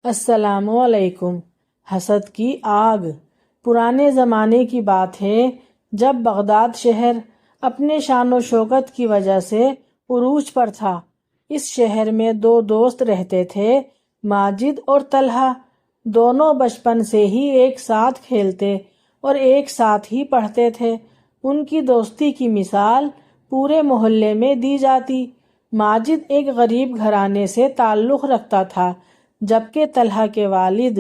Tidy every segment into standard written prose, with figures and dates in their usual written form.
السلام علیکم۔ حسد کی آگ۔ پرانے زمانے کی بات ہے جب بغداد شہر اپنے شان و شوکت کی وجہ سے عروج پر تھا۔ اس شہر میں دو دوست رہتے تھے، ماجد اور طلحہ۔ دونوں بچپن سے ہی ایک ساتھ کھیلتے اور ایک ساتھ ہی پڑھتے تھے۔ ان کی دوستی کی مثال پورے محلے میں دی جاتی۔ ماجد ایک غریب گھرانے سے تعلق رکھتا تھا، جبکہ طلحہ کے والد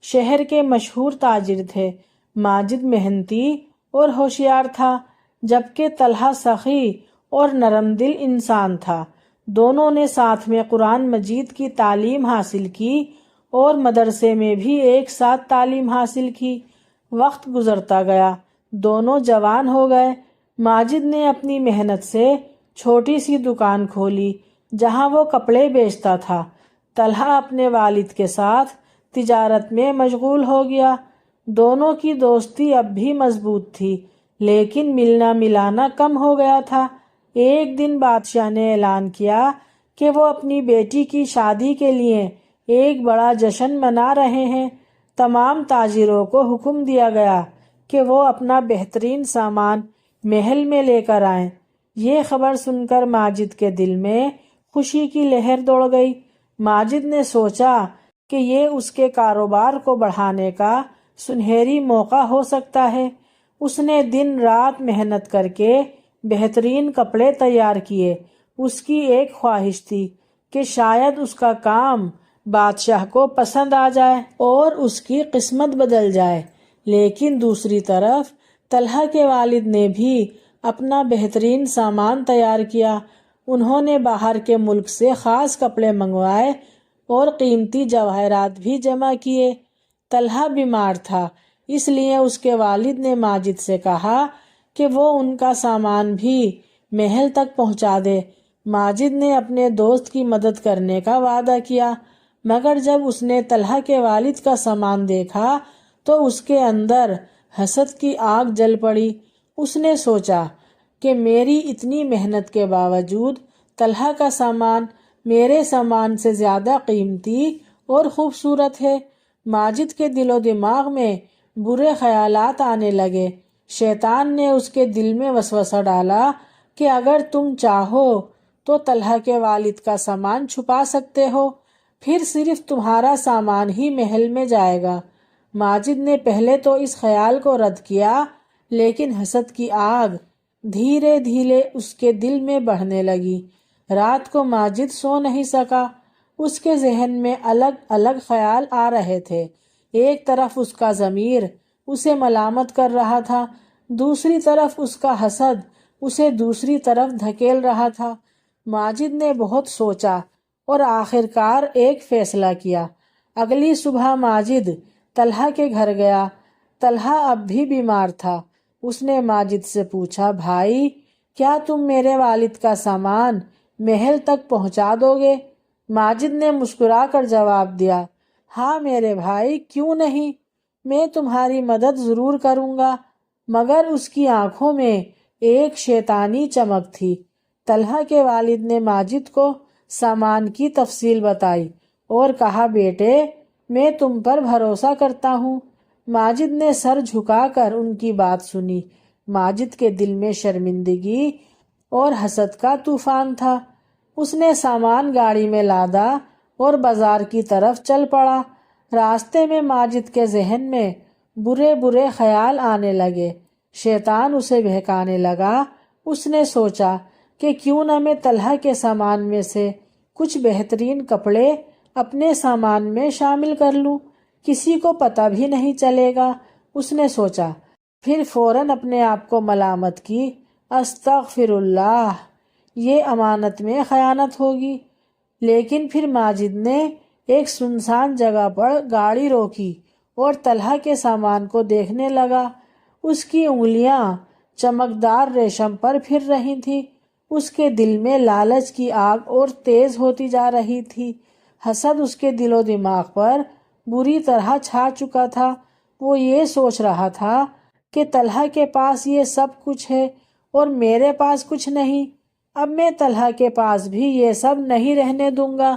شہر کے مشہور تاجر تھے۔ ماجد محنتی اور ہوشیار تھا، جبکہ طلحہ سخی اور نرم دل انسان تھا۔ دونوں نے ساتھ میں قرآن مجید کی تعلیم حاصل کی اور مدرسے میں بھی ایک ساتھ تعلیم حاصل کی۔ وقت گزرتا گیا، دونوں جوان ہو گئے۔ ماجد نے اپنی محنت سے چھوٹی سی دکان کھولی جہاں وہ کپڑے بیچتا تھا۔ طلحہ اپنے والد کے ساتھ تجارت میں مشغول ہو گیا۔ دونوں کی دوستی اب بھی مضبوط تھی، لیکن ملنا ملانا کم ہو گیا تھا۔ ایک دن بادشاہ نے اعلان کیا کہ وہ اپنی بیٹی کی شادی کے لیے ایک بڑا جشن منا رہے ہیں۔ تمام تاجروں کو حکم دیا گیا کہ وہ اپنا بہترین سامان محل میں لے کر آئیں۔ یہ خبر سن کر ماجد کے دل میں خوشی کی لہر دوڑ گئی۔ ماجد نے سوچا کہ یہ اس کے کاروبار کو بڑھانے کا سنہری موقع ہو سکتا ہے۔ اس نے دن رات محنت کر کے بہترین کپڑے تیار کیے۔ اس کی ایک خواہش تھی کہ شاید اس کا کام بادشاہ کو پسند آ جائے اور اس کی قسمت بدل جائے۔ لیکن دوسری طرف طلحہ کے والد نے بھی اپنا بہترین سامان تیار کیا۔ انہوں نے باہر کے ملک سے خاص کپڑے منگوائے اور قیمتی جواہرات بھی جمع کیے۔ طلحہ بیمار تھا، اس لیے اس کے والد نے ماجد سے کہا کہ وہ ان کا سامان بھی محل تک پہنچا دے۔ ماجد نے اپنے دوست کی مدد کرنے کا وعدہ کیا، مگر جب اس نے طلحہ کے والد کا سامان دیکھا تو اس کے اندر حسد کی آگ جل پڑی۔ اس نے سوچا کہ میری اتنی محنت کے باوجود طلحہ کا سامان میرے سامان سے زیادہ قیمتی اور خوبصورت ہے۔ ماجد کے دل و دماغ میں برے خیالات آنے لگے۔ شیطان نے اس کے دل میں وسوسہ ڈالا کہ اگر تم چاہو تو طلحہ کے والد کا سامان چھپا سکتے ہو، پھر صرف تمہارا سامان ہی محل میں جائے گا۔ ماجد نے پہلے تو اس خیال کو رد کیا، لیکن حسد کی آگ دھیرے دھیرے اس کے دل میں بڑھنے لگی۔ رات کو ماجد سو نہیں سکا۔ اس کے ذہن میں الگ الگ خیال آ رہے تھے۔ ایک طرف اس کا ضمیر اسے ملامت کر رہا تھا، دوسری طرف اس کا حسد اسے دوسری طرف دھکیل رہا تھا۔ ماجد نے بہت سوچا اور آخرکار ایک فیصلہ کیا۔ اگلی صبح ماجد طلحہ کے گھر گیا۔ طلحہ اب بھی بیمار تھا۔ اس نے ماجد سے پوچھا، بھائی کیا تم میرے والد کا سامان محل تک پہنچا دو گے؟ ماجد نے مسکرا کر جواب دیا، ہاں میرے بھائی، کیوں نہیں، میں تمہاری مدد ضرور کروں گا۔ مگر اس کی آنکھوں میں ایک شیطانی چمک تھی۔ طلحہ کے والد نے ماجد کو سامان کی تفصیل بتائی اور کہا، بیٹے میں تم پر بھروسہ کرتا ہوں۔ ماجد نے سر جھکا کر ان کی بات سنی۔ ماجد کے دل میں شرمندگی اور حسد کا طوفان تھا۔ اس نے سامان گاڑی میں لادا اور بازار کی طرف چل پڑا۔ راستے میں ماجد کے ذہن میں برے برے خیال آنے لگے۔ شیطان اسے بہکانے لگا۔ اس نے سوچا کہ کیوں نہ میں طلحہ کے سامان میں سے کچھ بہترین کپڑے اپنے سامان میں شامل کر لوں، کسی کو پتہ بھی نہیں چلے گا۔ اس نے سوچا، پھر فوراً اپنے آپ کو ملامت کی، استغفر اللہ، یہ امانت میں خیانت ہوگی۔ لیکن پھر ماجد نے ایک سنسان جگہ پر گاڑی روکی اور طلحہ کے سامان کو دیکھنے لگا۔ اس کی انگلیاں چمکدار ریشم پر پھر رہی تھیں۔ اس کے دل میں لالچ کی آگ اور تیز ہوتی جا رہی تھی۔ حسد اس کے دل و دماغ پر بری طرح چھا چکا تھا۔ وہ یہ سوچ رہا تھا کہ طلحہ کے پاس یہ سب کچھ ہے اور میرے پاس کچھ نہیں۔ اب میں طلحہ کے پاس بھی یہ سب نہیں رہنے دوں گا۔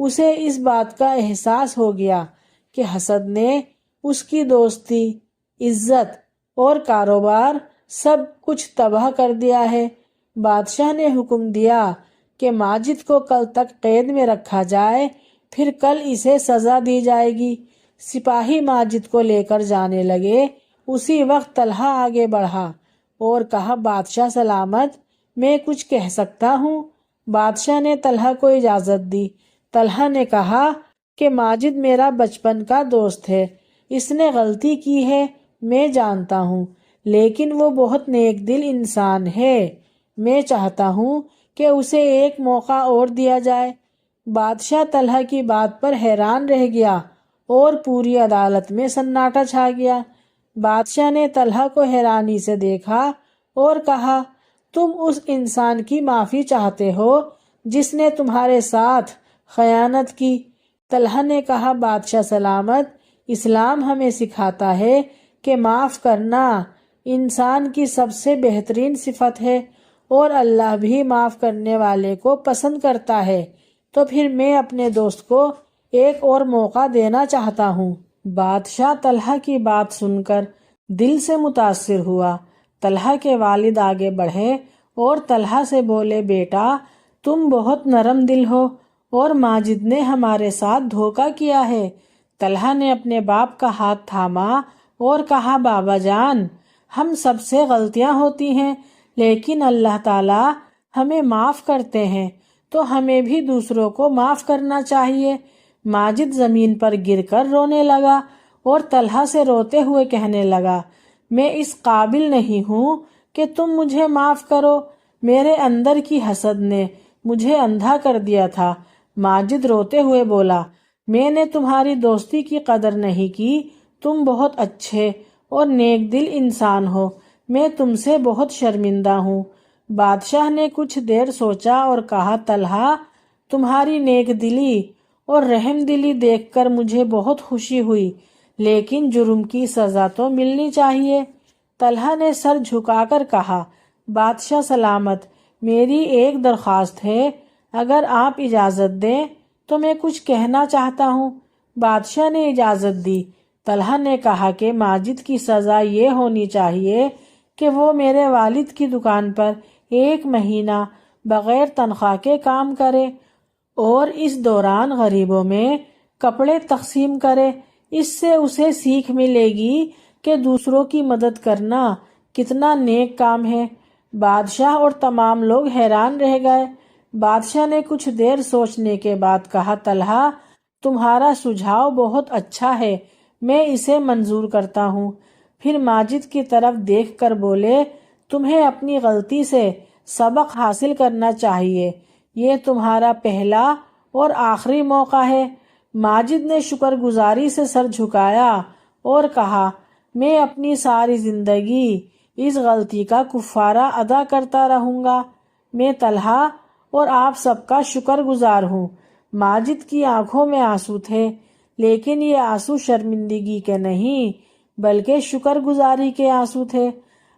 اسے اس بات کا احساس ہو گیا کہ حسد نے اس کی دوستی، عزت اور کاروبار سب کچھ تباہ کر دیا ہے۔ بادشاہ نے حکم دیا کہ ماجد کو کل تک قید میں رکھا جائے، پھر کل اسے سزا دی جائے گی۔ سپاہی ماجد کو لے کر جانے لگے۔ اسی وقت طلحہ آگے بڑھا اور کہا، بادشاہ سلامت، میں کچھ کہہ سکتا ہوں؟ بادشاہ نے طلحہ کو اجازت دی۔ طلحہ نے کہا کہ ماجد میرا بچپن کا دوست ہے، اس نے غلطی کی ہے، میں جانتا ہوں، لیکن وہ بہت نیک دل انسان ہے، میں چاہتا ہوں کہ اسے ایک موقع اور دیا جائے۔ بادشاہ طلحہ کی بات پر حیران رہ گیا اور پوری عدالت میں سناٹا چھا گیا۔ بادشاہ نے طلحہ کو حیرانی سے دیکھا اور کہا، تم اس انسان کی معافی چاہتے ہو جس نے تمہارے ساتھ خیانت کی؟ طلحہ نے کہا، بادشاہ سلامت، اسلام ہمیں سکھاتا ہے کہ معاف کرنا انسان کی سب سے بہترین صفت ہے، اور اللہ بھی معاف کرنے والے کو پسند کرتا ہے، تو پھر میں اپنے دوست کو ایک اور موقع دینا چاہتا ہوں۔ بادشاہ طلحہ کی بات سن کر دل سے متاثر ہوا۔ طلحہ کے والد آگے بڑھے اور طلحہ سے بولے، بیٹا تم بہت نرم دل ہو اور ماجد نے ہمارے ساتھ دھوکہ کیا ہے۔ طلحہ نے اپنے باپ کا ہاتھ تھاما اور کہا، بابا جان، ہم سب سے غلطیاں ہوتی ہیں، لیکن اللہ تعالی ہمیں معاف کرتے ہیں، تو ہمیں بھی دوسروں کو معاف کرنا چاہیے۔ ماجد زمین پر گر کر رونے لگا اور طلحہ سے روتے ہوئے کہنے لگا، میں اس قابل نہیں ہوں کہ تم مجھے معاف کرو، میرے اندر کی حسد نے مجھے اندھا کر دیا تھا۔ ماجد روتے ہوئے بولا، میں نے تمہاری دوستی کی قدر نہیں کی، تم بہت اچھے اور نیک دل انسان ہو، میں تم سے بہت شرمندہ ہوں۔ بادشاہ نے کچھ دیر سوچا اور کہا، طلحہ، تمہاری نیک دلی اور رحم دلی دیکھ کر مجھے بہت خوشی ہوئی، لیکن جرم کی سزا تو ملنی چاہیے۔ طلحہ نے سر جھکا کر کہا، بادشاہ سلامت، میری ایک درخواست ہے، اگر آپ اجازت دیں تو میں کچھ کہنا چاہتا ہوں۔ بادشاہ نے اجازت دی۔ طلحہ نے کہا کہ ماجد کی سزا یہ ہونی چاہیے کہ وہ میرے والد کی دکان پر 1 مہینہ بغیر تنخواہ کے کام کرے اور اس دوران غریبوں میں کپڑے تقسیم کرے۔ اس سے اسے سیکھ ملے گی کہ دوسروں کی مدد کرنا کتنا نیک کام ہے۔ بادشاہ اور تمام لوگ حیران رہ گئے۔ بادشاہ نے کچھ دیر سوچنے کے بعد کہا، طلحہ، تمہارا سجھاؤ بہت اچھا ہے، میں اسے منظور کرتا ہوں۔ پھر ماجد کی طرف دیکھ کر بولے، تمہیں اپنی غلطی سے سبق حاصل کرنا چاہیے، یہ تمہارا پہلا اور آخری موقع ہے۔ ماجد نے شکر گزاری سے سر جھکایا اور کہا، میں اپنی ساری زندگی اس غلطی کا کفارہ ادا کرتا رہوں گا۔ میں طلحہ اور آپ سب کا شکر گزار ہوں۔ ماجد کی آنکھوں میں آنسو تھے، لیکن یہ آنسو شرمندگی کے نہیں بلکہ شکر گزاری کے آنسو تھے۔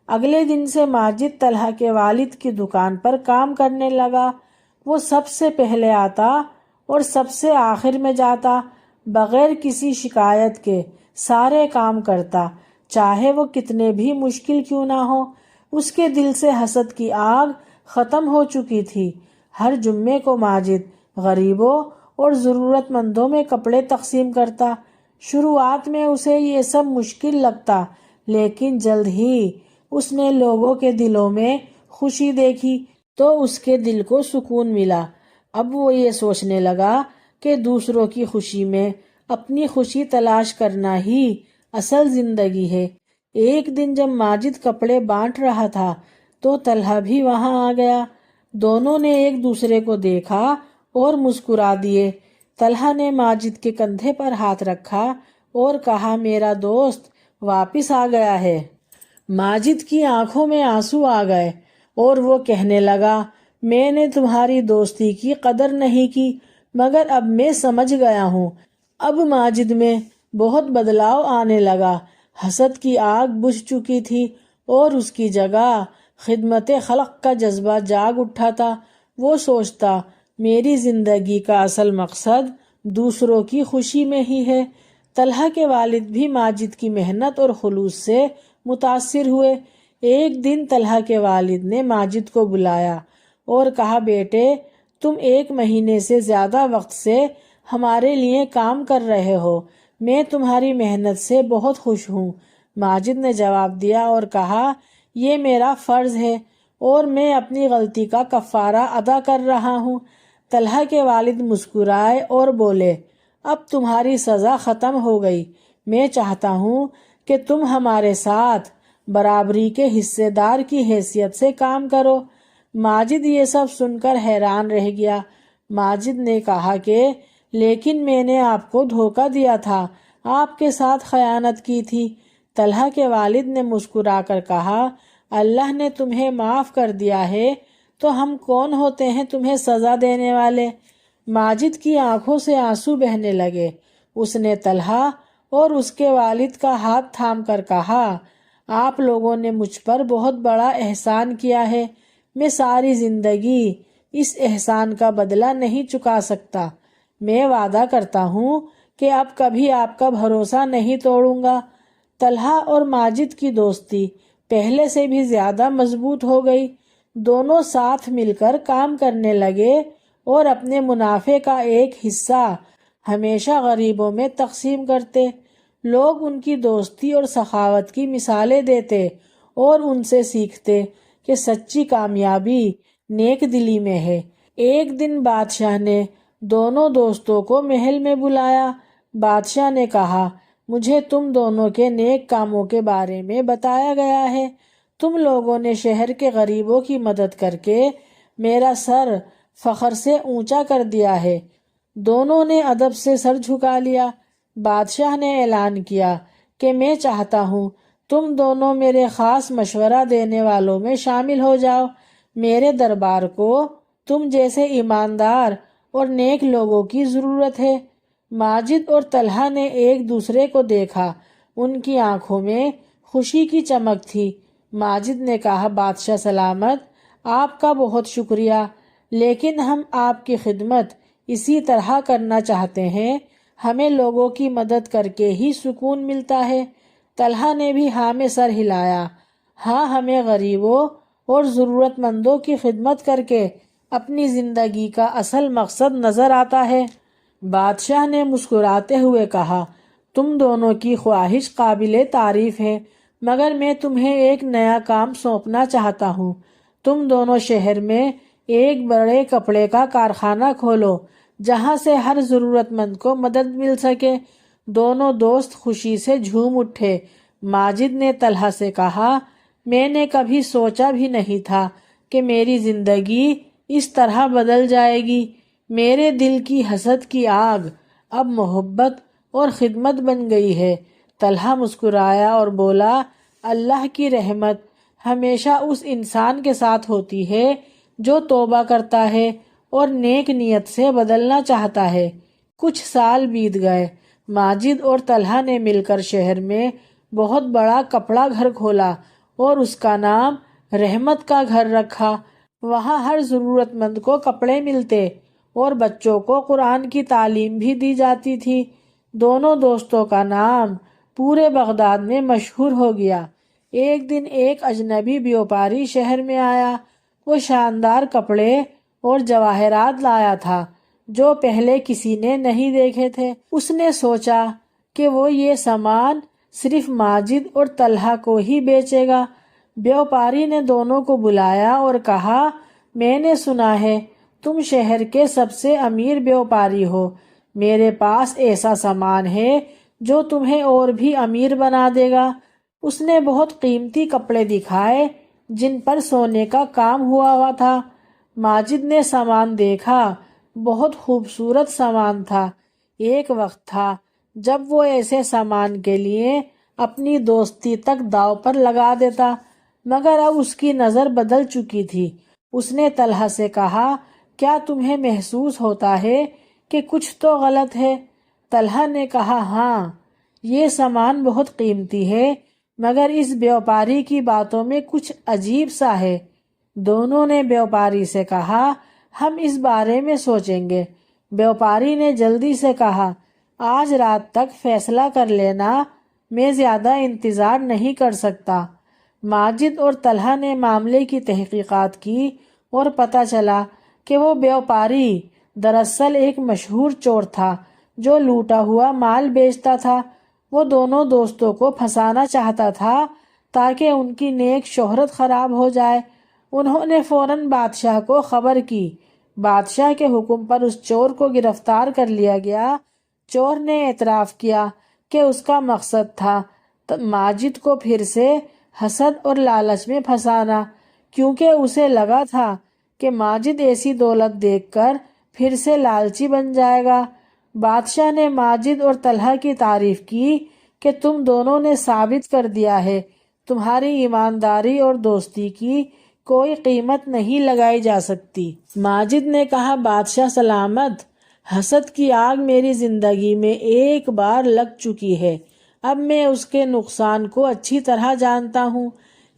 اگلے دن سے ماجد طلحہ کے والد کی دکان پر کام کرنے لگا۔ وہ سب سے پہلے آتا اور سب سے آخر میں جاتا، بغیر کسی شکایت کے سارے کام کرتا، چاہے وہ کتنے بھی مشکل کیوں نہ ہو۔ اس کے دل سے حسد کی آگ ختم ہو چکی تھی۔ ہر جمعے کو ماجد غریبوں اور ضرورت مندوں میں کپڑے تقسیم کرتا۔ شروعات میں اسے یہ سب مشکل لگتا، لیکن جلد ہی اس نے لوگوں کے دلوں میں خوشی دیکھی تو اس کے دل کو سکون ملا۔ اب وہ یہ سوچنے لگا کہ دوسروں کی خوشی میں اپنی خوشی تلاش کرنا ہی اصل زندگی ہے۔ ایک دن جب ماجد کپڑے بانٹ رہا تھا تو طلحہ بھی وہاں آ گیا۔ دونوں نے ایک دوسرے کو دیکھا اور مسکرا دیے۔ طلحہ نے ماجد کے کندھے پر ہاتھ رکھا اور کہا، میرا دوست واپس آ گیا ہے۔ ماجد کی آنکھوں میں آنسو آ گئے اور وہ کہنے لگا، میں نے تمہاری دوستی کی قدر نہیں کی، مگر اب میں سمجھ گیا ہوں۔ اب ماجد میں بہت بدلاؤ آنے لگا۔ حسد کی آگ بجھ چکی تھی اور اس کی جگہ خدمت خلق کا جذبہ جاگ اٹھا تھا۔ وہ سوچتا، میری زندگی کا اصل مقصد دوسروں کی خوشی میں ہی ہے۔ طلحہ کے والد بھی ماجد کی محنت اور خلوص سے متاثر ہوئے۔ ایک دن طلحہ کے والد نے ماجد کو بلایا اور کہا، بیٹے تم 1 مہینے سے زیادہ وقت سے ہمارے لیے کام کر رہے ہو، میں تمہاری محنت سے بہت خوش ہوں۔ ماجد نے جواب دیا اور کہا، یہ میرا فرض ہے اور میں اپنی غلطی کا کفارہ ادا کر رہا ہوں۔ طلحہ کے والد مسکرائے اور بولے، اب تمہاری سزا ختم ہو گئی، میں چاہتا ہوں کہ تم ہمارے ساتھ برابری کے حصے دار کی حیثیت سے کام کرو۔ ماجد یہ سب سن کر حیران رہ گیا۔ ماجد نے کہا کہ لیکن میں نے آپ کو دھوکہ دیا تھا، آپ کے ساتھ خیانت کی تھی۔ طلحہ کے والد نے مسکرا کر کہا، اللہ نے تمہیں معاف کر دیا ہے تو ہم کون ہوتے ہیں تمہیں سزا دینے والے؟ ماجد کی آنکھوں سے آنسو بہنے لگے۔ اس نے طلحہ اور اس کے والد کا ہاتھ تھام کر کہا، آپ لوگوں نے مجھ پر بہت بڑا احسان کیا ہے، میں ساری زندگی اس احسان کا بدلہ نہیں چکا سکتا۔ میں وعدہ کرتا ہوں کہ اب کبھی آپ کا بھروسہ نہیں توڑوں گا۔ طلحہ اور ماجد کی دوستی پہلے سے بھی زیادہ مضبوط ہو گئی۔ دونوں ساتھ مل کر کام کرنے لگے اور اپنے منافع کا ایک حصہ ہمیشہ غریبوں میں تقسیم کرتے۔ لوگ ان کی دوستی اور سخاوت کی مثالیں دیتے اور ان سے سیکھتے کہ سچی کامیابی نیک دلی میں ہے۔ ایک دن بادشاہ نے دونوں دوستوں کو محل میں بلایا۔ بادشاہ نے کہا، مجھے تم دونوں کے نیک کاموں کے بارے میں بتایا گیا ہے۔ تم لوگوں نے شہر کے غریبوں کی مدد کر کے میرا سر فخر سے اونچا کر دیا ہے۔ دونوں نے ادب سے سر جھکا لیا۔ بادشاہ نے اعلان کیا کہ میں چاہتا ہوں تم دونوں میرے خاص مشورہ دینے والوں میں شامل ہو جاؤ۔ میرے دربار کو تم جیسے ایماندار اور نیک لوگوں کی ضرورت ہے۔ ماجد اور طلحہ نے ایک دوسرے کو دیکھا، ان کی آنکھوں میں خوشی کی چمک تھی۔ ماجد نے کہا، بادشاہ سلامت، آپ کا بہت شکریہ، لیکن ہم آپ کی خدمت اسی طرح کرنا چاہتے ہیں۔ ہمیں لوگوں کی مدد کر کے ہی سکون ملتا ہے۔ طلحہ نے بھی ہاں میں سر ہلایا۔ ہاں، ہمیں غریبوں اور ضرورت مندوں کی خدمت کر کے اپنی زندگی کا اصل مقصد نظر آتا ہے۔ بادشاہ نے مسکراتے ہوئے کہا، تم دونوں کی خواہش قابل تعریف ہے، مگر میں تمہیں ایک نیا کام سونپنا چاہتا ہوں۔ تم دونوں شہر میں ایک بڑے کپڑے کا کارخانہ کھولو جہاں سے ہر ضرورت مند کو مدد مل سکے۔ دونوں دوست خوشی سے جھوم اٹھے۔ ماجد نے طلحہ سے کہا، میں نے کبھی سوچا بھی نہیں تھا کہ میری زندگی اس طرح بدل جائے گی۔ میرے دل کی حسد کی آگ اب محبت اور خدمت بن گئی ہے۔ طلحہ مسکرایا اور بولا، اللہ کی رحمت ہمیشہ اس انسان کے ساتھ ہوتی ہے جو توبہ کرتا ہے اور نیک نیت سے بدلنا چاہتا ہے۔ کچھ سال بیت گئے۔ ماجد اور طلحہ نے مل کر شہر میں بہت بڑا کپڑا گھر کھولا اور اس کا نام رحمت کا گھر رکھا۔ وہاں ہر ضرورت مند کو کپڑے ملتے اور بچوں کو قرآن کی تعلیم بھی دی جاتی تھی۔ دونوں دوستوں کا نام پورے بغداد میں مشہور ہو گیا۔ ایک دن ایک اجنبی بیوپاری شہر میں آیا۔ وہ شاندار کپڑے اور جواہرات لایا تھا جو پہلے کسی نے نہیں دیکھے تھے۔ اس نے سوچا کہ وہ یہ سامان صرف ماجد اور طلحہ کو ہی بیچے گا۔ بیوپاری نے دونوں کو بلایا اور کہا، میں نے سنا ہے تم شہر کے سب سے امیر بیوپاری ہو۔ میرے پاس ایسا سامان ہے جو تمہیں اور بھی امیر بنا دے گا۔ اس نے بہت قیمتی کپڑے دکھائے جن پر سونے کا کام ہوا تھا۔ ماجد نے سامان دیکھا، بہت خوبصورت سامان تھا۔ ایک وقت تھا جب وہ ایسے سامان کے لیے اپنی دوستی تک داؤ پر لگا دیتا، مگر اب اس کی نظر بدل چکی تھی۔ اس نے طلحہ سے کہا، کیا تمہیں محسوس ہوتا ہے کہ کچھ تو غلط ہے؟ طلحہ نے کہا، ہاں، یہ سامان بہت قیمتی ہے، مگر اس بیوپاری کی باتوں میں کچھ عجیب سا ہے۔ دونوں نے بیوپاری سے کہا، ہم اس بارے میں سوچیں گے۔ بیوپاری نے جلدی سے کہا، آج رات تک فیصلہ کر لینا، میں زیادہ انتظار نہیں کر سکتا۔ ماجد اور طلحہ نے معاملے کی تحقیقات کی اور پتہ چلا کہ وہ بیوپاری دراصل ایک مشہور چور تھا جو لوٹا ہوا مال بیچتا تھا۔ وہ دونوں دوستوں کو پھنسانا چاہتا تھا تاکہ ان کی نیک شہرت خراب ہو جائے۔ انہوں نے فوراً بادشاہ کو خبر کی۔ بادشاہ کے حکم پر اس چور کو گرفتار کر لیا گیا۔ چور نے اعتراف کیا کہ اس کا مقصد تھا ماجد کو پھر سے حسد اور لالچ میں پھنسانا، کیونکہ اسے لگا تھا کہ ماجد ایسی دولت دیکھ کر پھر سے لالچی بن جائے گا۔ بادشاہ نے ماجد اور طلحہ کی تعریف کی کہ تم دونوں نے ثابت کر دیا ہے تمہاری ایمانداری اور دوستی کی کوئی قیمت نہیں لگائی جا سکتی۔ ماجد نے کہا، بادشاہ سلامت، حسد کی آگ میری زندگی میں ایک بار لگ چکی ہے، اب میں اس کے نقصان کو اچھی طرح جانتا ہوں۔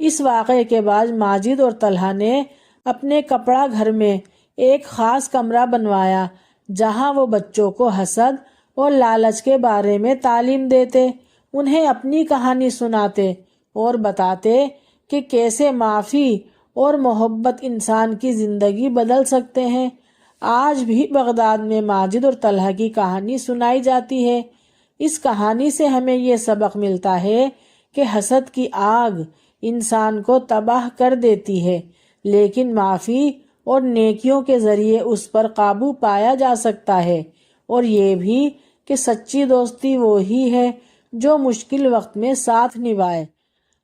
اس واقعے کے بعد ماجد اور طلحہ نے اپنے کپڑا گھر میں ایک خاص کمرہ بنوایا جہاں وہ بچوں کو حسد اور لالچ کے بارے میں تعلیم دیتے، انہیں اپنی کہانی سناتے اور بتاتے کہ کیسے معافی اور محبت انسان کی زندگی بدل سکتے ہیں۔ آج بھی بغداد میں ماجد اور طلحہ کی کہانی سنائی جاتی ہے۔ اس کہانی سے ہمیں یہ سبق ملتا ہے کہ حسد کی آگ انسان کو تباہ کر دیتی ہے، لیکن معافی اور نیکیوں کے ذریعے اس پر قابو پایا جا سکتا ہے، اور یہ بھی کہ سچی دوستی وہی ہے جو مشکل وقت میں ساتھ نبھائے۔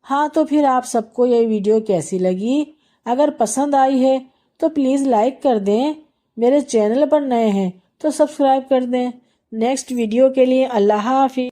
ہاں، تو پھر آپ سب کو یہ ویڈیو کیسی لگی؟ اگر پسند آئی ہے تو پلیز لائک کر دیں، میرے چینل پر نئے ہیں تو سبسکرائب کر دیں۔ نیکسٹ ویڈیو کے لیے اللہ حافظ۔